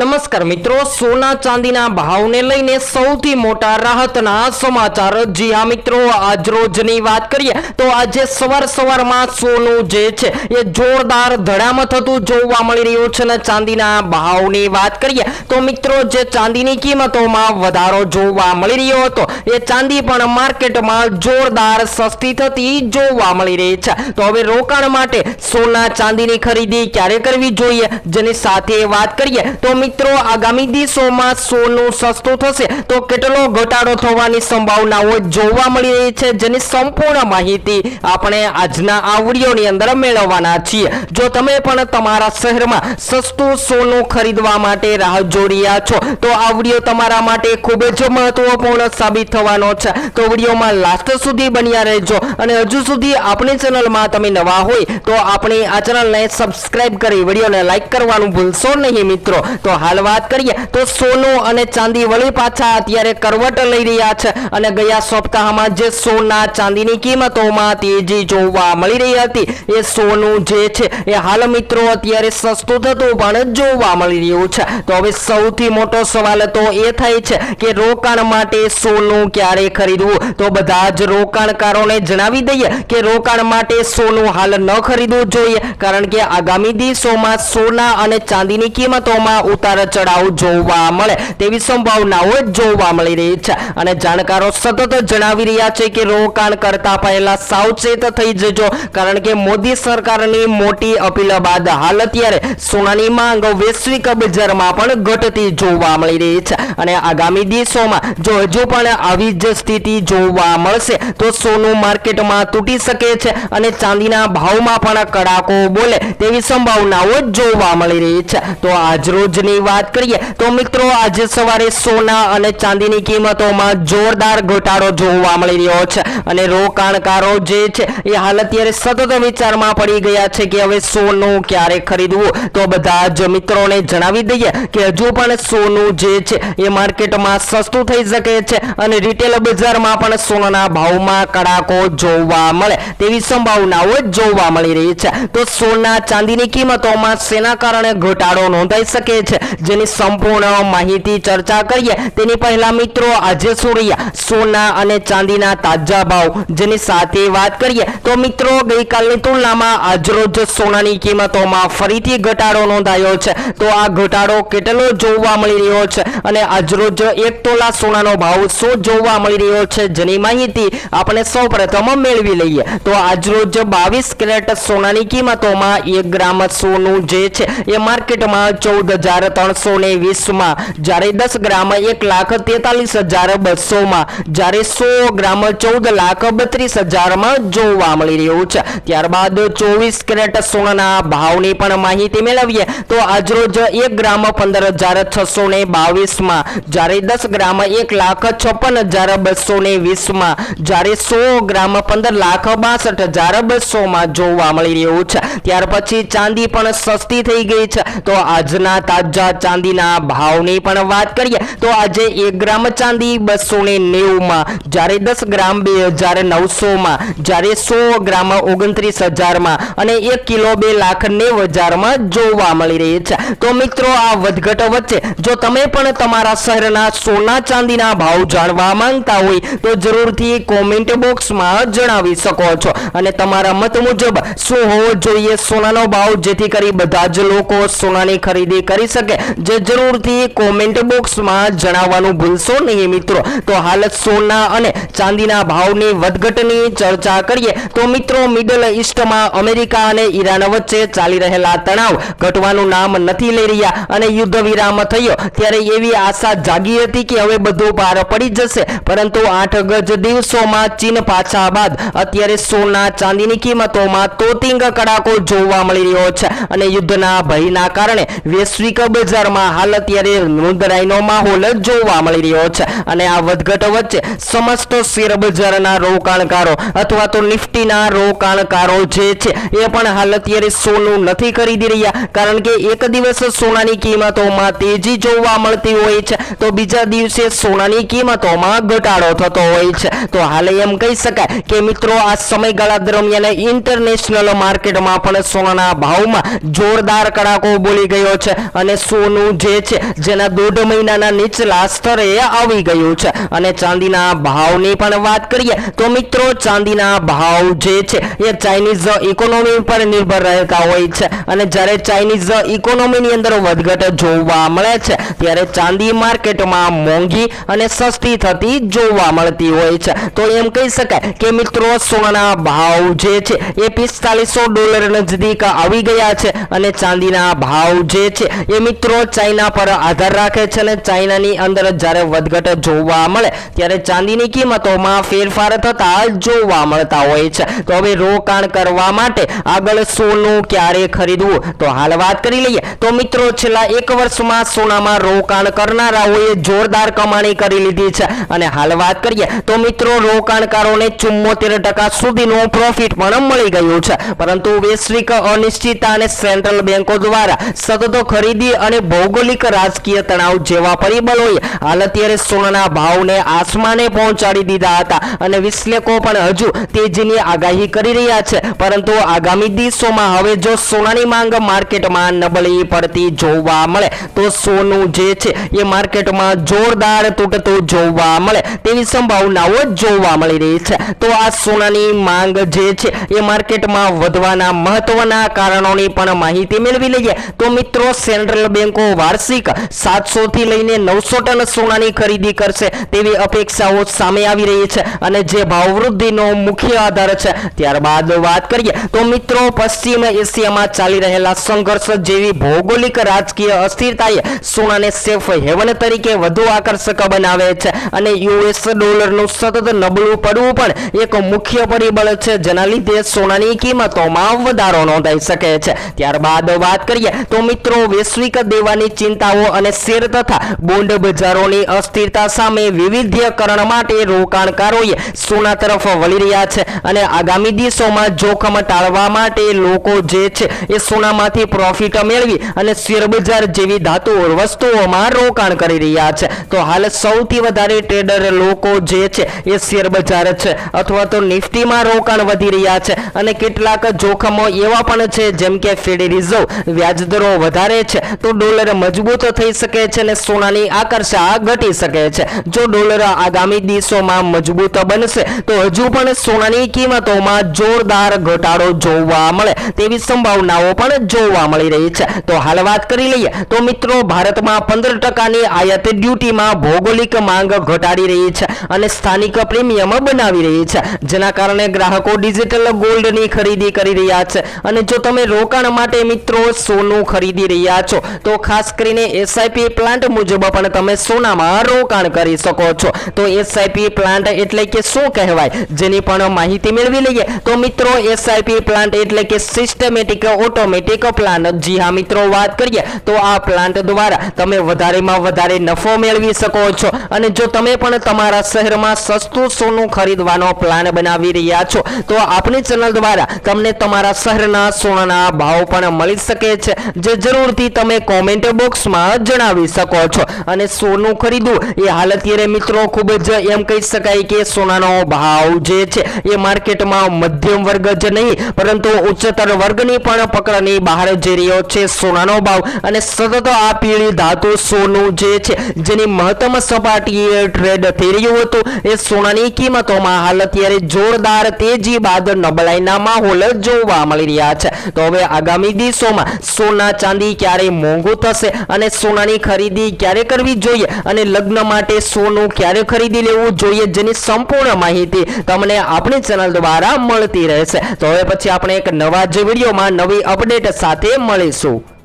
નમસ્કાર મિત્રો, સોના ચાંદીના ભાવને લઈને સૌથી મોટા રાહતના સમાચાર। જી હા મિત્રો, આજ રોજની વાત કરીએ તો આજે સવારમાં સોનું જે છે એ જોરદાર ધડામાં થતું જોવા મળી રહ્યું છે અને ચાંદીના ભાવની વાત કરીએ તો મિત્રો જે ચાંદીની કિંમતોમાં વધારો જોવા મળી રહ્યો હતો એ ચાંદી પણ માર્કેટમાં જોરદાર સસ્તી થતી જોવા મળી રહી છે। તો હવે રોકાણ માટે સોના ચાંદીની ખરીદી ક્યારે કરવી જોઈએ જેની સાથે વાત કરીએ તો મિત્રો આગામી દિવસોમાં સોનું સસ્તું થશે તો કેટલો ઘટાડો થવાની સંભાવનાઓ જોવા મળી રહી છે જેની સંપૂર્ણ માહિતી આપણે આજના આ વિડિયોની અંદર મેળવવાના છીએ। જો તમે પણ તમારા શહેરમાં સસ્તું સોનું ખરીદવા માટે રાહ જોઈ રહ્યા છો તો આ વિડિયો તમારા માટે ખૂબ જ મહત્વપૂર્ણ સાબિત થવાનો છે। તો વિડિયોમાં લાસ્ટ સુધી બન્યા રહેજો અને હજુ સુધી આપણી ચેનલમાં તમે નવા હોય તો આપણી આ ચેનલને સબસ્ક્રાઇબ કરી વિડિયોને લાઈક કરવાનું ભૂલશો નહીં મિત્રો। તો હાલ વાત કરીએ તો સોનું અને ચાંદી વળી પાછા અત્યારે કરવટ લઈ રહ્યા છે અને ગયા સપ્તાહમાં જે સોના ચાંદીની કિંમતોમાં તેજી જોવા મળી રહી હતી એ સોનું જે છે એ હાલ મિત્રો અત્યારે સસ્તું થતું પણ જોવા મળી રહ્યું છે। તો હવે સૌથી મોટો સવાલ તો એ થાય છે કે રોકાણ માટે સોનું ક્યારે ખરીદવું। તો બધા જ રોકાણકારોને જણાવી દઈએ કે રોકાણ માટે સોનું હાલ ન ખરીદવું જોઈએ કારણ કે આગામી દિવસોમાં સોના અને ચાંદીની કિંમતોમાં ઉતાર ચઢાવ જોવા મળે તેવી સંભાવનાઓ જોવા મળી રહી છે અને જાણકારો સતત જણાવી રહ્યા છે કે રોકાણ કરતા પહેલા સાવચેત થઈ જજો કારણ કે મોદી સરકારની મોટી અપીલ બાદ હાલ અત્યારે સોનાની માંગ વૈશ્વિક બજારમાં પણ ઘટતી જોવા મળી રહી છે અને આગામી દિવસોમાં જો હજુ પણ આવી જ સ્થિતિ જોવા મળશે તો સોનું માર્કેટમાં તૂટી શકે છે અને ચાંદીના ભાવમાં પણ કડાકો બોલે તેવી સંભાવનાઓ જોવા મળી રહી છે। તો આજ રોજની વાત કરીએ તો મિત્રો આજે સવારે સોના અને ચાંદીની કિંમતોમાં જોરદાર ઘટાડો જોવા મળી રહ્યો છે અને રોકાણકારો જે છે એ હાલ અત્યારે સતત વિચારમાં પડી ગયા છે કે હવે સોનું ક્યારે ખરીદવું। તો બધા જ મિત્રોને જણાવી દઈએ કે હજુ પણ સોનું જે છે એ માર્કેટમાં સસ્તું થઈ શકે છે અને રિટેલ બજારમાં પણ સોનાના ભાવમાં કડાકો જોવા મળે તેવી સંભાવનાઓ જોવા મળી રહી છે। તો સોના ચાંદીની કિંમતોમાં શેના કારણે ઘટાડો નોંધાઈ શકે છે જેની સંપૂર્ણ માહિતી ચર્ચા કરીએ તેની પહેલા મિત્રો આજે સુરૈયા સોના અને ચાંદીના તાજા ભાવ જેની સાથે વાત કરીએ તો મિત્રો ગઈકાલની તુલનામાં આજરોજ સોનાની કિંમતોમાં ફરીથી ઘટાડો નોંધાયો છે। તો આ ઘટાડો કેટલો જોવા મળી રહ્યો છે અને આજરોજ 1 તોલા સોનાનો ભાવ શું જોવા મળી રહ્યો છે જેની માહિતી આપણે સૌપ્રથમ મેળવી લઈએ। તો આજરોજ 22 કેરેટ સોનાની કિંમતોમાં 1 ગ્રામ સોનું જે છે એ માર્કેટમાં 14,320 માં જ્યારે 10 ગ્રામ 1,43,200 માં જ્યારે 100 ગ્રામ 14,32,000 માં જોવા મળી રહ્યું છે। ત્યારબાદ 24 કેરેટ સોનાના ભાવની પણ માહિતી મેળવીએ તો આજરોજ 1 ગ્રામ 15,622 માં જ્યારે 10 ગ્રામ 1,56,220 માં જ્યારે 100 ગ્રામ 15,62,200 માં જોવા મળી રહ્યું છે। ત્યાર પછી ચાંદી પણ સસ્તી થઈ ગઈ છે। તો આજના તાજા ચાંદીના ભાવની પણ વાત કરીએ તો આજે 1 ગ્રામ ચાંદી 290 માં જ્યારે 10 ગ્રામ 2,900 માં જ્યારે 100 ગ્રામ 29,000 માં અને 1 કિલો 2,90,000 માં જોવા મળી રહી છે। તો મિત્રો આ વધઘટ વચ્ચે જો તમે પણ તમારા શહેરના સોના ચાંદીના ભાવ જાણવા માંગતા હોય તો જરૂરથી કોમેન્ટ બોક્સમાં જણાવી શકો છો અને તમારા મત મુજબ શું હોવો જોઈએ સોનાનો ભાવ જેથી કરી બધા જ લોકો સોનાની ખરીદી કરી શકે જે જરૂરથી કોમેન્ટ બોક્સમાં જણાવવાનું ભૂલશો નહીં મિત્રો। તો હાલ સોના અને ચાંદીના ભાવની વધઘટની ચર્ચા કરીએ તો મિત્રો મિડલ ઈસ્ટમાં અમેરિકા અને ઈરાન વચ્ચે ચાલી રહેલા તણાવ ઘટવાનું નામ નથી લઈ રહ્યા અને યુદ્ધ વિરામ થયો ત્યારે એવી આશા જાગી હતી કે હવે બધું પાર પડી જશે પરંતુ 8 ગજ દિવસોમાં ચીન પાછા બાદ અત્યારે સોના ચાંદીની કિંમતોમાં તોતિંગ કડાકો જોવા મળી રહ્યો છે અને યુદ્ધના ભયના કારણે વૈશ્વિક બજારમાં હાલ અત્યારે મુંદરાઈનો માહોલ જોવા મળી રહ્યો છે અને આ વધઘટ વચ્ચે સમસ્ત શેર બજારના રોકાણકારો અથવા તો નિફ્ટીના રોકાણકારો જે છે એ પણ હાલ અત્યારે સોનું નથી ખરીદી રહ્યા કારણ કે એક દિવસ સોનાની કિંમતોમાં તેજી જોવા મળતી હોય છે તો બીજા દિવસે સોનાની કિંમતોમાં ઘટાડો થતો હોય છે। તો હાલ એમ કહી શકાય કે મિત્રો આ સમયગાળા દરમિયાન ઇન્ટરનેશનલ માર્કેટમાં પણ સોનાના ભાવમાં જોરદાર કડાકો બોલી ગયો છે અને સોનું જે છે જેના 1.5 મહિનાના નીચલા સ્તરે આવી ગયું છે। અને ચાંદીના ભાવની પણ વાત કરીએ તો મિત્રો ચાંદીના ભાવ જે છે એ ચાઇનીઝ ઇકોનોમી પર નિર્ભર રહેતા હોય છે અને જ્યારે ચાઇનીઝ ઇકોનોમીની અંદર વધઘટ જોવા મળે છે ત્યારે ચાંદી માર્કેટમાં મોંઘી અને સસ્તી થતી જોવા મળતી હોય છે। તો એમ કહી શકાય કે મિત્રો સોનાના ભાવ જે છે એ $4500 નજદીક આવી ગયા છે અને ચાંદીના ભાવ જે છે એ મિત્રો ચાઇના પર આધાર રાખે છે અને ચાઇનાની અંદર જ્યારે વધઘટ જોવા મળે ત્યારે ચાંદીની કિંમતોમાં ફેરફાર થતા જોવા મળતા હોય છે। તો હવે રોકાણ કરવા માટે આગળ સોનું ક્યારે ખરીદવું તો હાલ વાત કરી લઈએ તો મિત્રો છેલ્લા 1 વર્ષમાં સોનામાં રોકાણ કરનારાઓએ જોરદાર કમાણી કરી લીધી છે અને હાલ વાત કરીએ તો મિત્રો રોકાણકારોને 74% સુધીનું પ્રોફિટ પણ મળી ગયું છે। પરંતુ વૈશ્વિક અનિશ્ચિતતા અને સેન્ટ્રલ બેંકો દ્વારા સતત ખરીદી અને ભૌગોલિક રાજકીય તણાવ જેવા પરિબળોએ હાલ અત્યારે સોનાના ભાવને આસમાને પહોંચાડી દીધા હતા અને વિશ્લેષકો પણ હજુ તેજીની આગાહી કરી રહ્યા છે। પરંતુ આગામી દિવસોમાં હવે જો સોનાની માંગ માર્કેટમાં નબળી પડતી જોવા મળે તો સોનું જે છે એ માર્કેટમાં જોરદાર તૂટતું જોવા મળે તેવી સંભાવનાઓ જોવા મળી રહી છે। તો આ સોનાની માંગ જે છે એ માર્કેટમાં વધવાના મહત્વના કારણોની પણ માહિતી મેળવી લઈએ તો મિત્રો સેન્ટ્રલ બેંકો વાર્ષિક 700 થી લઈને 900 ટન સોનાની ખરીદી કરશે તેવી અપેક્ષાઓ સામે આવી રહી છે અને જે ભાવ વૃદ્ધિનો મુખ્ય આધાર છે। ત્યારબાદ વાત કરીએ તો મિત્રો પશ્ચિમ એશિયામાં ચાલી રહેલા સંઘર્ષ જેવી ભૌગોલિક રાજકીય અસ્થિરતાએ સોનાને સેફ હેવન તરીકે વધુ આકર્ષક બનાવે છે અને યુએસ ડોલરનું સતત નબળું પડવું પણ એક મુખ્ય પરિબળ છે જેના લીધે સોનાની કિંમતોમાં વધારો નોંધાઈ શકે છે। ત્યારબાદ વાત કરીએ તો મિત્રો વૈશ્વિક દેવાની ચિંતાઓ અને શેર તથા બોન્ડ બજારોની અસ્થિરતા સામે વિવિધીકરણ માટે રોકાણકારોએ સોના તરફ વળી રહ્યા છે અને આગામી દિવસોમાં જોખમ ટાળવા માટે લોકો જે છે એ સોનામાંથી પ્રોફિટ મેળવી અને શેર બજાર જેવી ધાતુ વસ્તુઓમાં રોકાણ કરી રહ્યા છે। તો હાલ સૌથી વધારે ટ્રેડર લોકો જે છે એ શેર બજાર છે અથવા તો નિફ્ટીમાં રોકાણ વધી રહ્યા છે અને કેટલાક જોખમો એવા પણ છે જેમ કે ફેડ રિઝર્વ વ્યાજદરો વધારે છે તો ડોલર મજબૂત થઈ શકે છે અને સોનાની આકર્ષા ઘટી શકે છે। જો ડોલર આગામી દિવસોમાં મજબૂત બનશે તો હજુ પણ સોનાની કિંમતોમાં જોરદાર ઘટાડો જોવા મળે તેવી સંભાવનાઓ પણ જોવા મળી રહી છે। તો હાલ વાત કરી લઈએ તો મિત્રો ભારતમાં 15%ની આયાત ડ્યુટીમાં ભૌગોલિક માંગ ઘટાડી રહી છે અને સ્થાનિક પ્રીમિયમ બનાવી રહી છે જેના કારણે ગ્રાહકો ડિજિટલ ગોલ્ડની ખરીદી કરી રહ્યા છે અને જો તમે રોકાણ માટે મિત્રો સોનું ખરીદી રહ્યા છો તો ખાસ કરીને SIP પ્લાન્ટ મુજબ પણ તમે સોનામાં રોકાણ કરી શકો છો। તો SIP પ્લાન્ટ એટલે કે શું કહેવાય જેની પણ માહિતી મેળવી લઈએ તો મિત્રો SIP પ્લાન્ટ એટલે કે સિસ્ટમેટિક ઓટોમેટિક પ્લાન। જી હા મિત્રો વાત કરીએ તો આ પ્લાન્ટ દ્વારા તમે વધારેમાં વધારે નફો મેળવી શકો છો અને જો તમે પણ તમારા શહેરમાં સસ્તું સોનું ખરીદવાનો પ્લાન બનાવી રહ્યા છો તો આપણી ચેનલ દ્વારા તમને તમારા શહેરના સોનાના ભાવ પણ મળી શકે છે જે જરૂરથી તમે કોમેન્ટ બોક્સમાં જણાવી શકો છો। અને સોનું ખરીદવું એ હાલ અત્યારે મિત્રો ખૂબ જ એમ કહી શકાય કે સોનાનો ભાવ જે છે એ માર્કેટમાં મધ્યમ વર્ગ જ નહીં પરંતુ ઉચ્ચતર વર્ગની પણ પકડની બહાર જઈ રહ્યો છે સોનાનો ભાવ અને સતત આ પીળી ધાતુ સોનું જે છે જેની મહત્તમ સપાટીએ ટ્રેડ થઈ રહ્યું હતું એ સોનાની કિંમતોમાં હાલ અત્યારે જોરદાર તેજી બાદ નબળાઈના માહોલ જોવા મળી રહ્યા છે। તો હવે આગામી દિવસોમાં સોના ચાંદી ક્યારે મોંઘું થશે અને સોનાની ખરીદી ક્યારે કરવી જોઈએ અને લગ્ન માટે સોનું ક્યારે ખરીદી લેવું જોઈએ જેની સંપૂર્ણ માહિતી તમને આપણી ચેનલ દ્વારા મળતી રહેશે। તો હવે પછી આપણે એક નવા જ વિડીયોમાં નવી અપડેટ સાથે મળીશું।